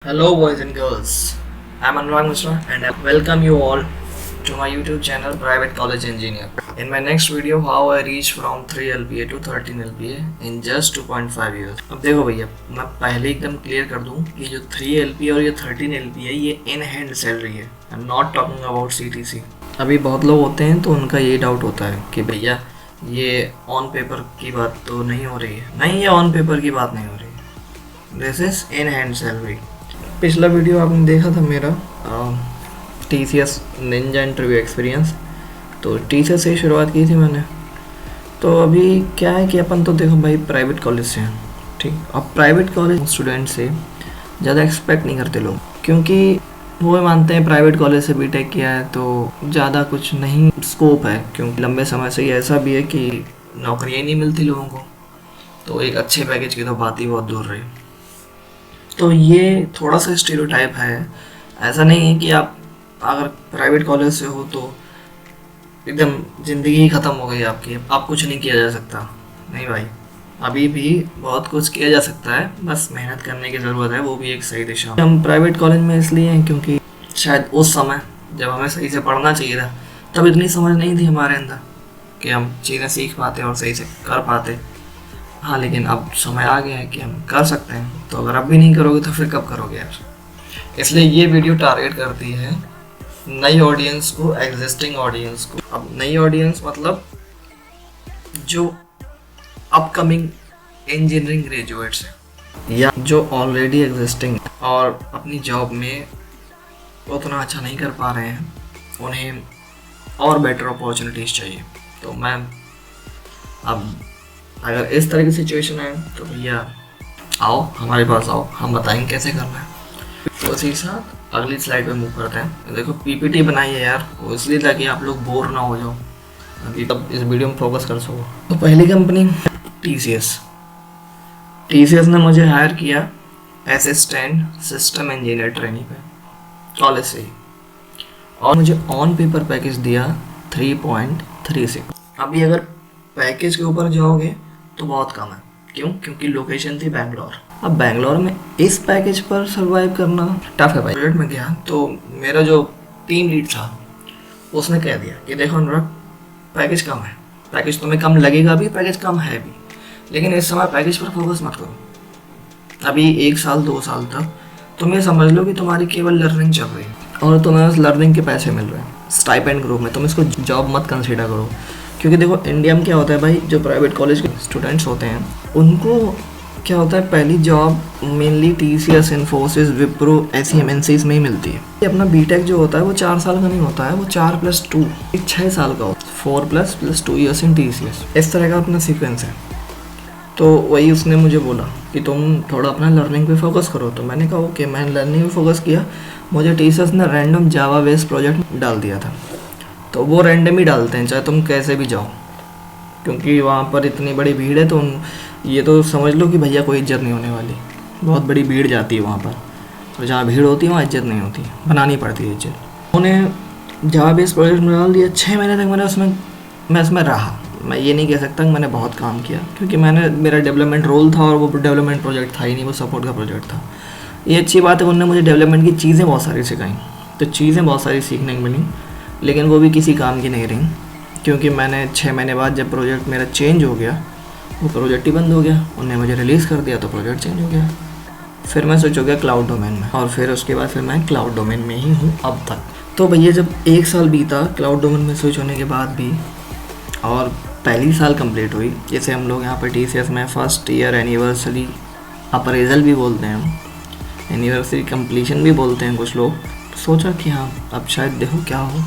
Hello, boys and girls. I'm Anurag Mishra and I welcome you all to my YouTube channel Private College Engineer. In my next video, how I reached from 3 LPA to 13 LPA in just 2.5 years. अब देखो भैया, मैं पहले एकदम clear कर दूं कि जो 3 LPA और ये 13 LPA ये इन हैंड सैलरी है. I'm not talking about CTC. अभी बहुत लोग होते हैं तो उनका ये डाउट होता है कि भैया ये ऑन पेपर की बात तो नहीं हो रही है. नहीं, ये ऑन पेपर की बात नहीं हो रही है. This is in hand salary. पिछला वीडियो आपने देखा था मेरा TCS निंजा इंटरव्यू एक्सपीरियंस. तो TCS से ही शुरुआत की थी मैंने. तो अभी क्या है कि अपन तो देखो भाई प्राइवेट कॉलेज से हैं, ठीक. अब प्राइवेट कॉलेज स्टूडेंट से ज़्यादा एक्सपेक्ट नहीं करते लोग, क्योंकि वो मानते हैं प्राइवेट कॉलेज से बीटेक किया है तो ज़्यादा कुछ नहीं स्कोप है, क्योंकि लंबे समय से ही ऐसा भी है कि नौकरियाँ ही नहीं मिलती लोगों को. तो एक अच्छे पैकेज की तो बात ही बहुत दूर रही. तो ये थोड़ा सा स्टीरियोटाइप है. ऐसा नहीं है कि आप अगर प्राइवेट कॉलेज से हो तो एकदम ज़िंदगी ही ख़त्म हो गई आपकी, आप कुछ नहीं किया जा सकता. नहीं भाई, अभी भी बहुत कुछ किया जा सकता है, बस मेहनत करने की ज़रूरत है, वो भी एक सही दिशा. हम प्राइवेट कॉलेज में इसलिए हैं क्योंकि शायद उस समय जब हमें सही से पढ़ना चाहिए था तब इतनी समझ नहीं थी हमारे अंदर कि हम चीज़ें सीख पाते और सही से कर पाते. हाँ, लेकिन अब समय आ गया है कि हम कर सकते हैं. तो अगर अब भी नहीं करोगे तो फिर कब करोगे यार. इसलिए ये वीडियो टारगेट करती है नई ऑडियंस को, एग्जिस्टिंग ऑडियंस को. अब नई ऑडियंस मतलब जो अपकमिंग इंजीनियरिंग ग्रेजुएट्स हैं या जो ऑलरेडी एग्जिस्टिंग और अपनी जॉब में उतना अच्छा नहीं कर पा रहे हैं, उन्हें और बेटर अपॉर्चुनिटीज़ चाहिए. तो मैम अब अगर इस तरह की सिचुएशन है तो भैया आओ हमारे पास आओ, हम बताएंगे कैसे करना है. तो उसी साथ अगली स्लाइड पे मूव करते हैं. देखो PPT बनाई है यार, वो इसलिए ताकि आप लोग बोर ना हो जाओ, अभी तब इस वीडियो में फोकस कर सको. तो पहली कंपनी TCS. TCS ने मुझे हायर किया असिस्टेंट सिस्टम इंजीनियर ट्रेनिंग पे कॉलेज से ही, और मुझे ऑन पेपर पैकेज दिया 3.36. अभी अगर पैकेज के ऊपर जाओगे तो बहुत कम है. क्यों? क्योंकि लोकेशन थी बैंगलोर. अब बैंगलोर में इस पैकेज पर सरवाइव करना टफ है भाई. प्रोजेक्ट में गया तो मेरा जो टीम लीड था उसने कह दिया कि देखो अनुराग, पैकेज कम है, पैकेज तुम्हें कम लगेगा भी, पैकेज कम है भी, लेकिन इस समय पैकेज पर फोकस मत करो. अभी 1 साल 2 साल तक तुम ये समझ लो कि तुम्हारी केवल लर्निंग चल रही है और तुम्हें उस लर्निंग के पैसे मिल रहे हैं स्टाइपेंड ग्रुप में. तुम इसको जॉब मत कंसिडर करो, क्योंकि देखो इंडिया में क्या होता है भाई, जो प्राइवेट कॉलेज के स्टूडेंट्स होते हैं उनको क्या होता है, पहली job mainly TCS, Infosys, Wipro, ऐसी MNCs में ही मिलती है. अपना बीटेक जो होता है वो 4 साल का नहीं होता है, वो 4+2 6 साल का होता है. 4++2 ईयर्स इन TCS, इस तरह का अपना सीक्वेंस है. तो वही उसने मुझे बोला कि तुम थोड़ा अपना लर्निंग पे फोकस करो. तो मैंने कहा ओके, मैंने लर्निंग पे फोकस किया. मुझे TCS ने रैंडम जावा बेस्ड प्रोजेक्ट डाल दिया था. तो वो रैंडम ही डालते हैं चाहे तुम कैसे भी जाओ, क्योंकि वहाँ पर इतनी बड़ी भीड़ है. तो ये तो समझ लो कि भैया कोई इज्जत नहीं होने वाली, बहुत बड़ी भीड़ जाती है वहाँ पर. तो जहाँ भीड़ होती है वहाँ इज्जत नहीं होती, बनानी पड़ती है इज्जत. उन्होंने जावा बेस्ड प्रोजेक्ट में डाल दिया. 6 महीने तक मैं उसमें रहा. मैं ये नहीं कह सकता कि मैंने बहुत काम किया, क्योंकि मेरा डेवलपमेंट रोल था और वो डेवलपमेंट प्रोजेक्ट था ही नहीं, वो सपोर्ट का प्रोजेक्ट था. ये अच्छी बात है, उन्होंने मुझे डेवलपमेंट की चीज़ें बहुत सारी सिखाई. तो चीज़ें बहुत सारी सीखने को मिली, लेकिन वो भी किसी काम की नहीं रही, क्योंकि मैंने 6 महीने बाद जब प्रोजेक्ट मेरा चेंज हो गया, वो प्रोजेक्ट ही बंद हो गया. उन्होंने मुझे रिलीज़ कर दिया तो प्रोजेक्ट चेंज हो गया. फिर मैं स्विच हो गया क्लाउड डोमेन में, और फिर उसके बाद फिर मैं क्लाउड डोमेन में ही हूँ अब तक. तो भैया जब 1 साल बीता क्लाउड डोमेन में स्विच होने के बाद भी, और पहली साल कंप्लीट हुई, जैसे हम लोग यहाँ पर TCS में फर्स्ट ईयर एनिवर्सरी अप्रेजल भी बोलते हैं, एनिवर्सरी कंप्लीशन भी बोलते हैं कुछ लोग. सोचा कि हाँ अब शायद देखो क्या हो.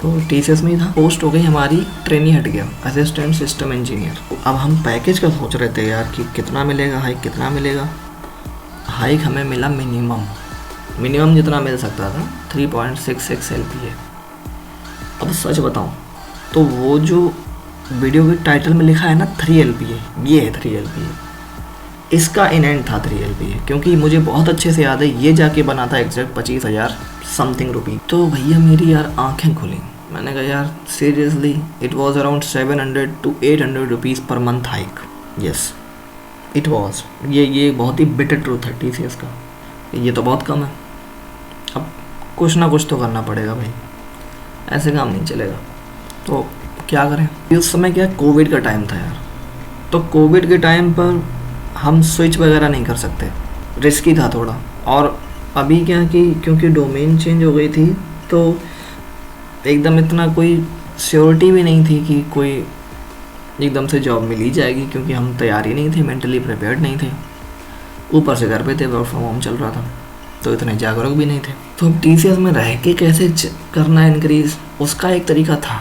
तो TCS में ही था, पोस्ट हो गई हमारी, ट्रेनी हट गया असिस्टेंट सिस्टम इंजीनियर. अब हम पैकेज का सोच रहे थे यार कि कितना मिलेगा, हाइक कितना मिलेगा. हाइक हमें मिला मिनिमम जितना मिल सकता था 3.66 LPA. अब सच बताऊं तो वो जो वीडियो के टाइटल में लिखा है ना 3 LPA, ये है 3 LPA. इसका इन एंड था 3 LPA, क्योंकि मुझे बहुत अच्छे से याद है ये जाके बना था एग्जैक्ट 25,000 समथिंग रुपी. तो भैया मेरी यार आंखें खुली. मैंने कहा यार seriously, it was around 700 to 800 rupees per month hike. Yes it was. ये बहुत ही बिटर ट्रूथ है TCS का. ये तो बहुत कम है। अब कुछ ना कुछ तो करना पड़ेगा भाई, ऐसे काम नहीं चलेगा। तो क्या करें? उस समय क्या कोविड का टाइम था यार, तो कोविड के टाइम पर हम स्विच वगैरह नहीं कर सकते, रिस्की था थोड़ा। और अभी क्या कि क्योंकि डोमेन चेंज हो गई थी तो एकदम इतना कोई श्योरिटी भी नहीं थी कि कोई एकदम से जॉब मिल ही जाएगी, क्योंकि हम तैयार ही नहीं थे, मेंटली प्रिपेयर्ड नहीं थे। ऊपर से घर पे थे, वर्क फ्रॉम होम चल रहा था, तो इतने जागरूक भी नहीं थे। तो अब TCS में रह के कैसे करना है इंक्रीज़, उसका एक तरीका था।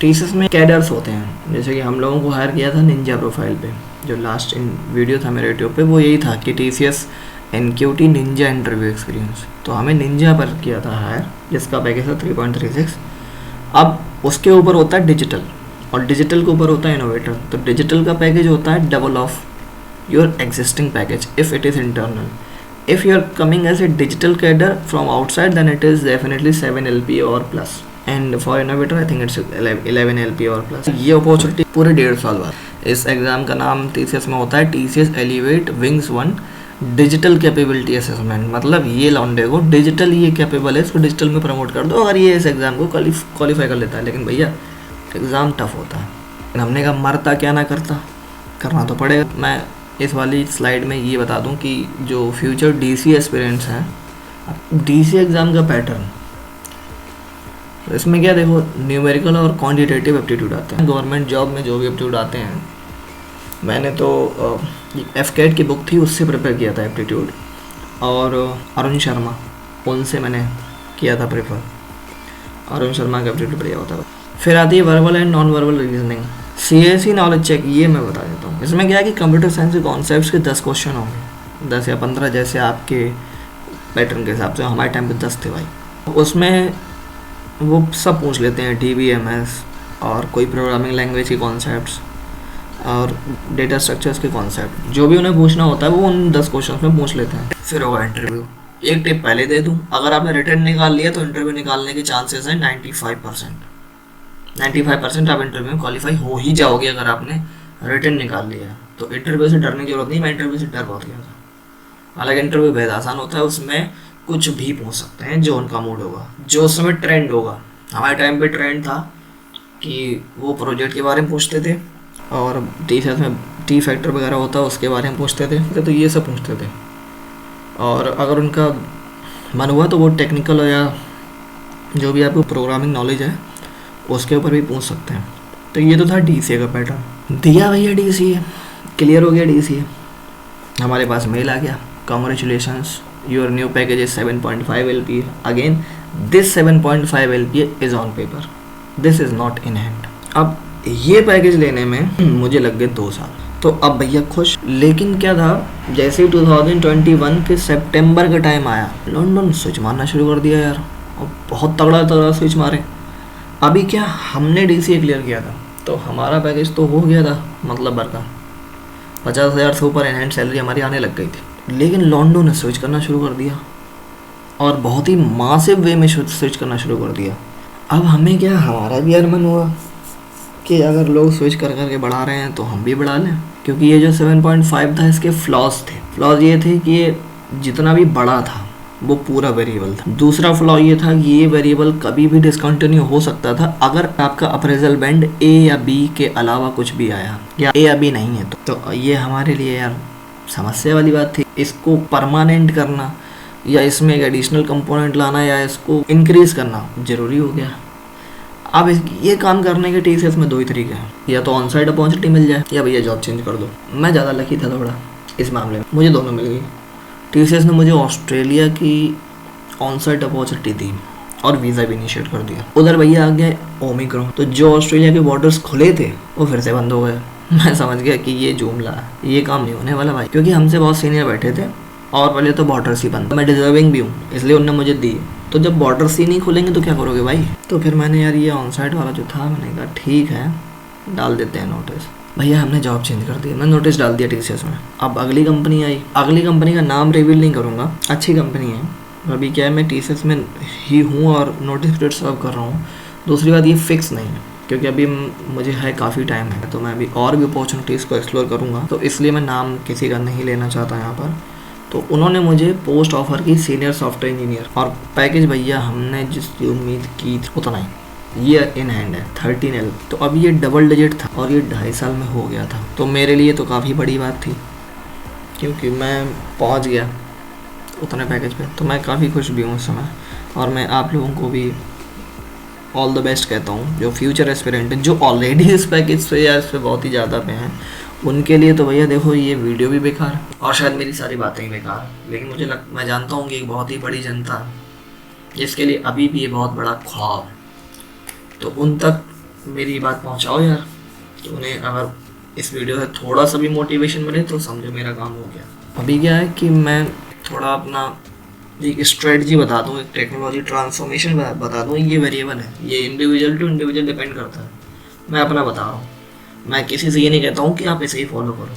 TCS में कैडर्स होते हैं, जैसे कि हम लोगों को हायर किया था निंजा प्रोफाइल पे, जो लास्ट इन वीडियो था मेरे यूट्यूब पे, वो यही था कि TCS NQT Ninja interview experience. तो हमें निंजा पर किया था हायर, जिसका पैकेज था 3.36। अब उसके ऊपर होता है डिजिटल, और डिजिटल के ऊपर होता है इनोवेटर। तो डिजिटल का पैकेज होता है double of your existing package if it is internal. If you are coming as a digital cadre from outside, then it is definitely 7 LPA or plus. And for innovator, I think it's 11 LPA or plus. ये opportunity पूरे 1.5 साल बाद। इस exam का नाम TCS में होता है TCS Elevate Wings 1 digital capability assessment. मतलब ये लौंडे को डिजिटल ये कैपेबल है, इसको डिजिटल में प्रमोट कर दो अगर ये इस एग्ज़ाम को क्वालिफाई कर लेता है। लेकिन भैया एग्ज़ाम टफ होता है। हमने कहा मरता क्या ना करता, करना तो पड़ेगा। मैं इस वाली स्लाइड में ये बता दूं कि जो फ्यूचर DC एस्पिरेंट्स हैं, DC एग्ज़ाम का पैटर्न, तो इसमें क्या देखो, न्यूमेरिकल और क्वांटिटेटिव एप्टीट्यूड आते हैं। गवर्नमेंट जॉब में जो भी एप्टीट्यूड आते हैं, मैंने तो FCAT की बुक थी उससे प्रिपेयर किया था एप्टीट्यूड, और अरुण शर्मा, उनसे मैंने किया था प्रेफर। अरुण शर्मा का एप्टीट्यूड बढ़िया होता है। फिर आती है verbal and non verbal reasoning. CAC knowledge check, ये मैं बता देता हूँ। इसमें क्या है कि कंप्यूटर साइंस के कॉन्सेप्ट्स के 10 क्वेश्चन होंगे, 10 या 15, जैसे आपके पैटर्न के हिसाब से। हमारे टाइम पे 10 थे भाई। उसमें वो सब पूछ लेते हैं, DBMS और कोई प्रोग्रामिंग लैंग्वेज के कॉन्सेप्ट्स और डेटा स्ट्रक्चर्स के कॉन्सेप्ट, जो भी उन्हें पूछना होता है वो उन 10 क्वेश्चन में पूछ लेते हैं। फिर होगा इंटरव्यू। एक टिप पहले दे दूँ, अगर आपने रिटर्न निकाल लिया तो इंटरव्यू निकालने के चांसेस हैं 95% आप इंटरव्यू में क्वालिफाई हो ही जाओगे अगर आपने रिटर्न निकाल लिया। तो इंटरव्यू से डरने की जरूरत नहीं। मैं इंटरव्यू से डर बहुत गया था। हालांकि इंटरव्यू बेहद आसान होता है, उसमें कुछ भी पूछ सकते हैं जो उनका मूड होगा, जो उस समय ट्रेंड होगा। हमारे टाइम पे ट्रेंड था कि वो प्रोजेक्ट के बारे में पूछते थे, और TCS में T फैक्टर वगैरह होता है उसके बारे में पूछते थे, तो ये सब पूछते थे। और अगर उनका मन हुआ तो वो टेक्निकल या जो भी आपको प्रोग्रामिंग नॉलेज है उसके ऊपर भी पूछ सकते हैं। तो ये तो था DCA का पैटर्न। दिया भैया DCA, क्लियर हो गया DCA, हमारे पास मेल आ गया, congratulations, your new package is 7.5 LPA। Again this 7.5 LPA is on paper, this is not in hand. अब ये पैकेज लेने में मुझे लग गए 2 साल। तो अब भैया खुश। लेकिन क्या था, जैसे ही 2021 के सितंबर का टाइम आया, लॉन्डन स्विच मारना शुरू कर दिया यार, और बहुत तगड़ा स्विच मारे। अभी क्या, हमने DCA क्लियर किया था तो हमारा पैकेज तो हो गया था, मतलब बरका 50,000 से ऊपर एनहैंड सैलरी हमारी आने लग गई थी। लेकिन लॉन्डो ने स्विच करना शुरू कर दिया, और बहुत ही मासिव वे में स्विच करना शुरू कर दिया। अब हमें क्या, हमारा भी यार मन हुआ कि अगर लोग स्विच कर करके बढ़ा रहे हैं तो हम भी बढ़ा लें, क्योंकि ये जो 7.5 था इसके फ्लॉज थे। फ्लॉज ये थे कि ये जितना भी बड़ा था वो पूरा वेरिएबल था। दूसरा फ्लॉ ये था कि ये वेरिएबल कभी भी डिसकंटिन्यू हो सकता था अगर आपका अप्रेजल बैंड A या B के अलावा कुछ भी आया, या A या B नहीं है तो ये हमारे लिए यार समस्या वाली बात थी। इसको परमानेंट करना या इसमें एक एडिशनल कंपोनेंट लाना या इसको इंक्रीज करना ज़रूरी हो गया। अब ये काम करने के TCS में 2 ही तरीके हैं, या तो ऑन साइड अपॉर्चुनिटी मिल जाए या भैया जॉब चेंज कर दो। मैं ज़्यादा लकी था थोड़ा इस मामले में, मुझे दोनों मिल गई। TCS ने मुझे ऑस्ट्रेलिया की ऑन साइट अपॉर्चुनिटी दी और वीज़ा भी इनिशिएट कर दिया। उधर भैया आ गया ओमिक्रॉन, तो जो ऑस्ट्रेलिया के बॉर्डर्स खुले थे वो फिर से बंद हो गए। मैं समझ गया कि ये जुमला, ये काम नहीं होने वाला भाई, क्योंकि हमसे बहुत सीनियर बैठे थे और पहले तो बॉर्डर्स ही बंद। मैं डिजर्विंग भी हूँ इसलिए उन्होंने मुझे दी। तो जब बॉर्डर्स ही नहीं खुलेंगे तो क्या करोगे भाई। तो फिर मैंने यार ये ऑन साइट वाला जो था, मैंने कहा ठीक है डाल देते हैं नोटिस। भैया हमने जॉब चेंज कर दी, मैंने नोटिस डाल दिया TCS में। अब अगली कंपनी आई, अगली कंपनी का नाम रिवील नहीं करूँगा, अच्छी कंपनी है। अभी क्या है, मैं TCS में ही हूँ और नोटिस पीरियड सर्व कर रहा हूँ। दूसरी बात, ये फिक्स नहीं है क्योंकि अभी मुझे है काफ़ी टाइम है, तो मैं अभी और भी अपॉर्चुनिटीज़ को एक्सप्लोर करूँगा, तो इसलिए मैं नाम किसी का नहीं लेना चाहता यहाँ पर। तो उन्होंने मुझे पोस्ट ऑफर की सीनियर सॉफ्टवेयर इंजीनियर, और पैकेज भैया हमने जिसकी उम्मीद की थी उतना ही, ये इन हैंड है 13L। तो अब ये डबल डिजिट था और ये 2.5 साल में हो गया था। तो मेरे लिए तो काफ़ी बड़ी बात थी, क्योंकि मैं पहुंच गया उतने पैकेज पे। तो मैं काफ़ी खुश भी हूँ उस समय, और मैं आप लोगों को भी ऑल द बेस्ट कहता हूँ जो फ्यूचर एस्पिरेंट हैं, जो ऑलरेडी इस पैकेज पे या इस पे बहुत ही ज़्यादा पे हैं। उनके लिए तो भैया देखो ये वीडियो भी बेकार है और शायद मेरी सारी बातें ही बेकार है, लेकिन मैं जानता हूँ कि एक बहुत ही बड़ी जनता है जिसके लिए अभी भी ये बहुत बड़ा ख्वाब है। तो उन तक मेरी बात पहुँचाओ यार। तो उन्हें अगर इस वीडियो से थोड़ा सा भी मोटिवेशन मिले तो समझो मेरा काम हो गया। अभी क्या है कि मैं थोड़ा अपना एक स्ट्रेटजी बता दूँ, एक टेक्नोलॉजी ट्रांसफॉर्मेशन बता दूँ। ये वेरिएबल है, ये इंडिविजुअल टू इंडिविजुअल डिपेंड करता है। मैं अपना बता रहा हूँ, मैं किसी से ये नहीं कहता हूँ कि आप इसे ही फॉलो करो,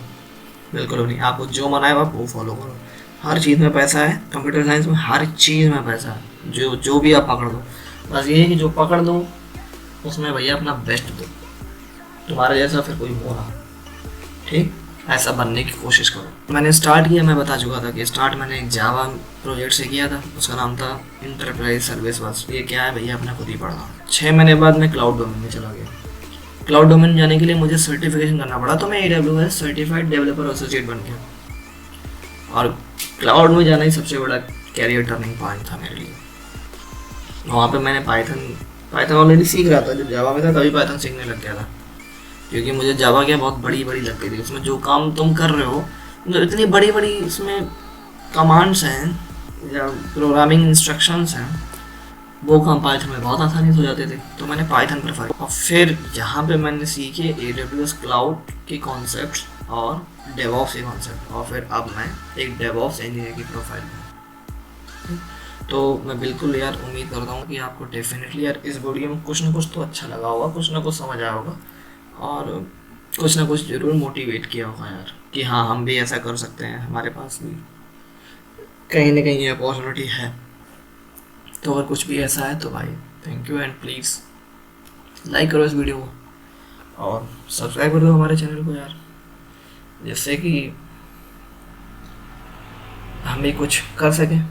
बिल्कुल नहीं। आपको जो मना है आप वो फॉलो करो। हर चीज़ में पैसा है, कंप्यूटर साइंस में हर चीज़ में पैसा है। जो भी आप पकड़ दो, बस ये है कि जो पकड़ दो उसमें भैया अपना बेस्ट दो। तुम्हारे जैसा फिर कोई हो ना, ठीक, ऐसा बनने की कोशिश करो। मैंने स्टार्ट किया, मैं बता चुका था कि स्टार्ट मैंने एक जावा प्रोजेक्ट से किया था, उसका नाम था इंटरप्राइज सर्विस बस। ये क्या है भैया अपने खुद ही पढ़ना। 6 महीने बाद मैं क्लाउड डोमेन में चला गया। क्लाउड डोमेन जाने के लिए मुझे सर्टिफिकेशन करना पड़ा, तो मैं AWS सर्टिफाइड डेवलपर एसोसिएट बन गया। और क्लाउड में जाना ही सबसे बड़ा कैरियर टर्निंग पॉइंट था मेरे लिए। वहाँ पे मैंने पाइथन ऑलरेडी सीख रहा था, जब जावा में था तभी पाइथन सीखने लग गया था, क्योंकि मुझे जावा क्या बहुत बड़ी बड़ी लगती थी। उसमें जो काम तुम कर रहे हो, मतलब इतनी बड़ी बड़ी इसमें कमांड्स हैं या प्रोग्रामिंग इंस्ट्रक्शंस हैं, वो काम पाइथन में बहुत आसानी से हो जाते थे। तो मैंने पाइथन प्रेफर किया। और फिर यहाँ पे मैंने सीखे AWS क्लाउड के कॉन्सेप्ट्स और डेवऑप्स के कॉन्सेप्ट, और फिर अब मैं एक डेवऑप्स इंजीनियर की प्रोफाइल में। तो मैं बिल्कुल यार उम्मीद करता हूँ कि आपको डेफिनेटली यार इस वीडियो में कुछ ना कुछ तो अच्छा लगा होगा, कुछ ना कुछ समझ आया होगा, और कुछ ना कुछ ज़रूर मोटिवेट किया होगा यार कि हाँ हम भी ऐसा कर सकते हैं, हमारे पास भी कहीं ना कहीं ये अपॉर्चुनिटी है। तो अगर कुछ भी ऐसा है तो भाई thank you, and please like करो इस वीडियो को और सब्सक्राइब कर दो हमारे चैनल को यार, जिससे कि हम भी कुछ कर सकें।